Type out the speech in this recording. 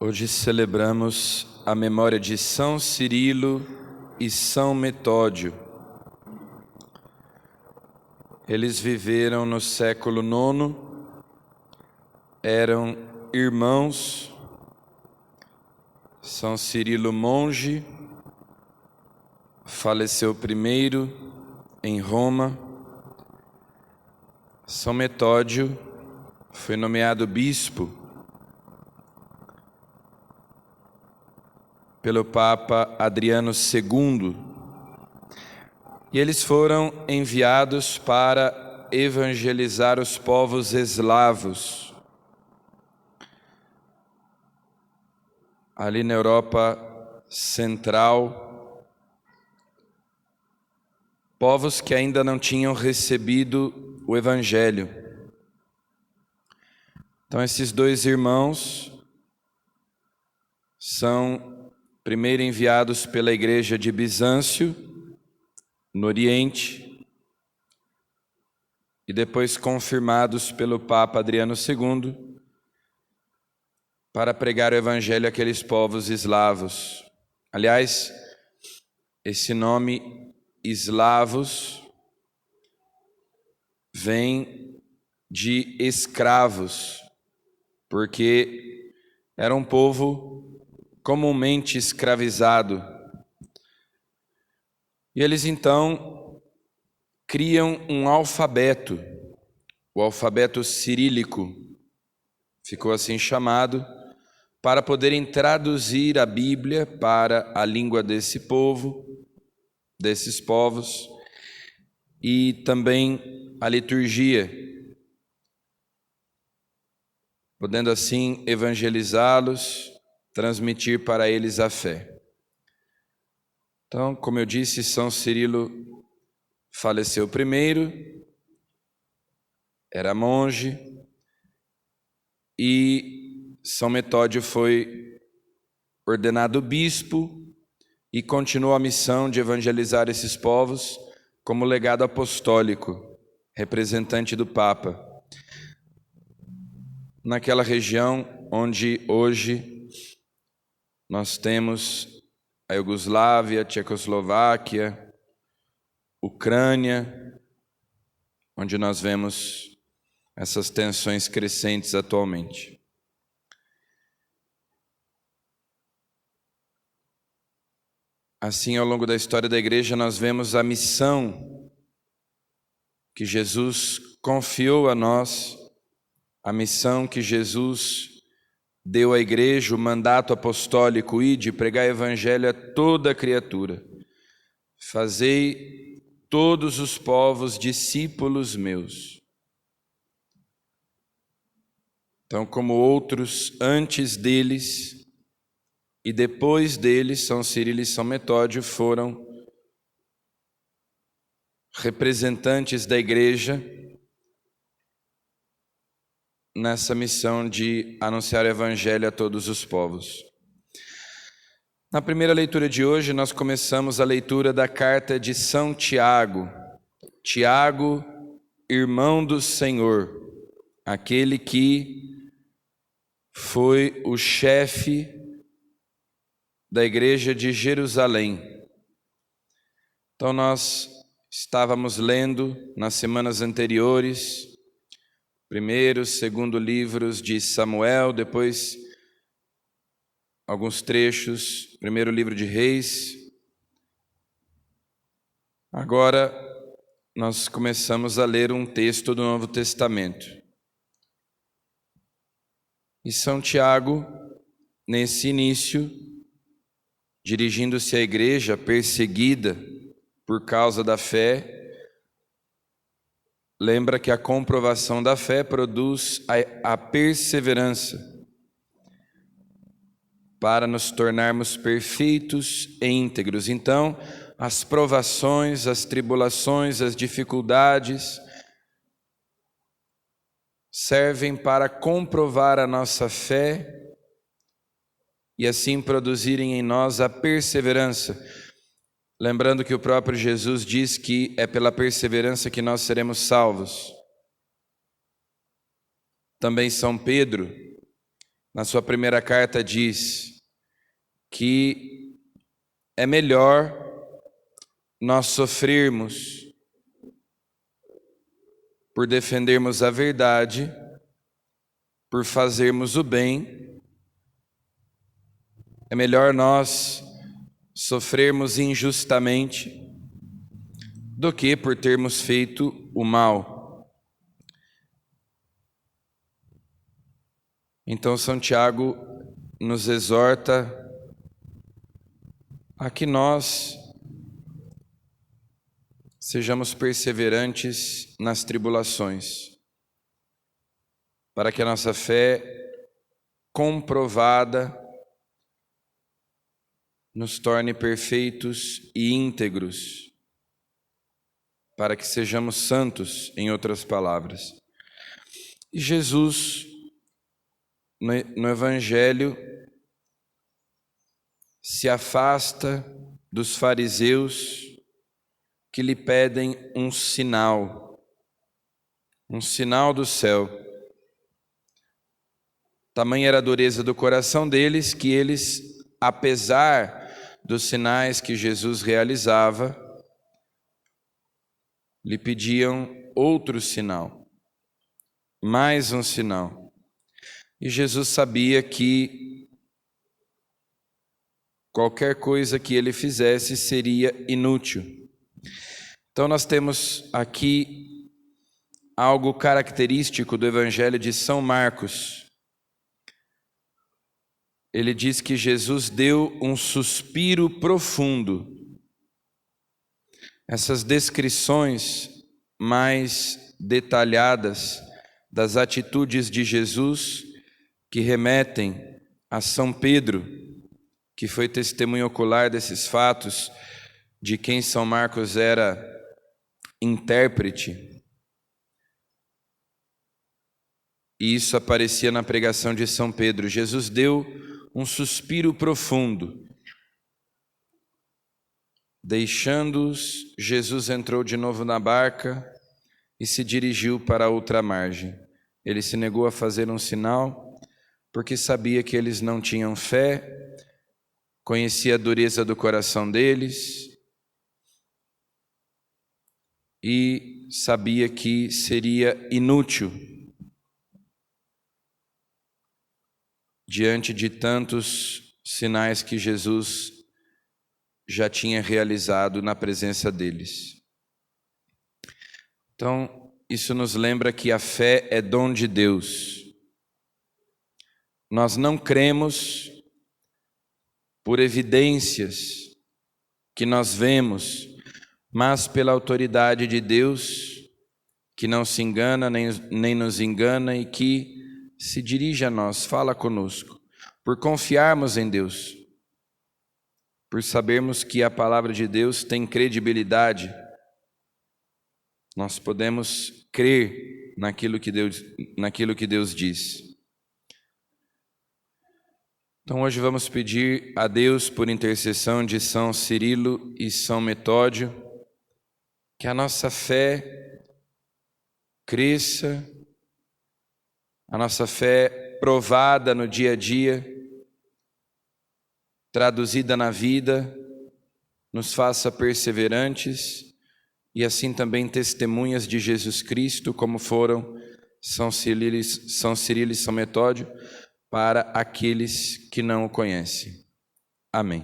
Hoje celebramos a memória de São Cirilo e São Metódio. Eles viveram no século IX, eram irmãos. São Cirilo monge, faleceu primeiro em Roma. São Metódio foi nomeado bispo pelo Papa Adriano II, e eles foram enviados para evangelizar os povos eslavos, ali na Europa Central, povos que ainda não tinham recebido o Evangelho. Então esses dois irmãos são primeiro enviados pela igreja de Bizâncio, no Oriente, e depois confirmados pelo Papa Adriano II, para pregar o evangelho àqueles povos eslavos. Aliás, esse nome eslavos vem de escravos, porque era um povo comumente escravizado. E eles então criam um alfabeto, o alfabeto cirílico, ficou assim chamado, para poderem traduzir a Bíblia para a língua desse povo, desses povos, e também a liturgia, podendo assim evangelizá-los, transmitir para eles a fé. Então, como eu disse, São Cirilo faleceu primeiro, era monge, e São Metódio foi ordenado bispo e continuou a missão de evangelizar esses povos como legado apostólico, representante do Papa, naquela região onde hoje nós temos a Iugoslávia, Tchecoslováquia, Ucrânia, onde nós vemos essas tensões crescentes atualmente. Assim, ao longo da história da igreja, nós vemos a missão que Jesus confiou a nós, a missão que Jesus deu à igreja, o mandato apostólico: ide, pregai o evangelho a toda criatura, fazei todos os povos discípulos meus. Então, como outros antes deles e depois deles, São Cirilo e São Metódio foram representantes da igreja nessa missão de anunciar o evangelho a todos os povos. Na primeira leitura de hoje, nós começamos a leitura da carta de São Tiago. Tiago, irmão do Senhor, aquele que foi o chefe da igreja de Jerusalém. Então nós estávamos lendo nas semanas anteriores primeiro, segundo livros de Samuel, depois alguns trechos, primeiro livro de Reis. Agora nós começamos a ler um texto do Novo Testamento. E São Tiago, nesse início, dirigindo-se à igreja perseguida por causa da fé, lembra que a comprovação da fé produz a perseverança, para nos tornarmos perfeitos e íntegros. Então, as provações, as tribulações, as dificuldades servem para comprovar a nossa fé e assim produzirem em nós a perseverança. Lembrando que o próprio Jesus diz que é pela perseverança que nós seremos salvos. Também São Pedro na sua primeira carta, diz que é melhor nós sofrermos por defendermos a verdade, por fazermos o bem. É melhor nós sofrermos injustamente do que por termos feito o mal. Então São Tiago nos exorta a que nós sejamos perseverantes nas tribulações, para que a nossa fé comprovada nos torne perfeitos e íntegros, para que sejamos santos, em outras palavras. E Jesus, no Evangelho, se afasta dos fariseus que lhe pedem um sinal do céu. Tamanha era a dureza do coração deles que eles, apesar dos sinais que Jesus realizava, lhe pediam outro sinal, mais um sinal. E Jesus sabia que qualquer coisa que ele fizesse seria inútil. Então nós temos aqui algo característico do Evangelho de São Marcos. Ele diz que Jesus deu um suspiro profundo. Essas descrições mais detalhadas das atitudes de Jesus, que remetem a São Pedro, que foi testemunho ocular desses fatos, de quem São Marcos era intérprete. E isso aparecia na pregação de São Pedro. Jesus deu um suspiro profundo. Deixando-os, Jesus entrou de novo na barca e se dirigiu para a outra margem. Ele se negou a fazer um sinal, porque sabia que eles não tinham fé, conhecia a dureza do coração deles e sabia que seria inútil diante de tantos sinais que Jesus já tinha realizado na presença deles. Então, isso nos lembra que a fé é dom de Deus. Nós não cremos por evidências que nós vemos, mas pela autoridade de Deus, que não se engana nem nos engana e que se dirige a nós, fala conosco, por confiarmos em Deus, por sabermos que a palavra de Deus tem credibilidade. Nós podemos crer naquilo que Deus diz. Então hoje vamos pedir a Deus, por intercessão de São Cirilo e São Metódio, que a nossa fé cresça, a nossa fé provada no dia a dia, traduzida na vida, nos faça perseverantes e assim também testemunhas de Jesus Cristo, como foram São Cirilo e São Metódio, para aqueles que não o conhecem. Amém.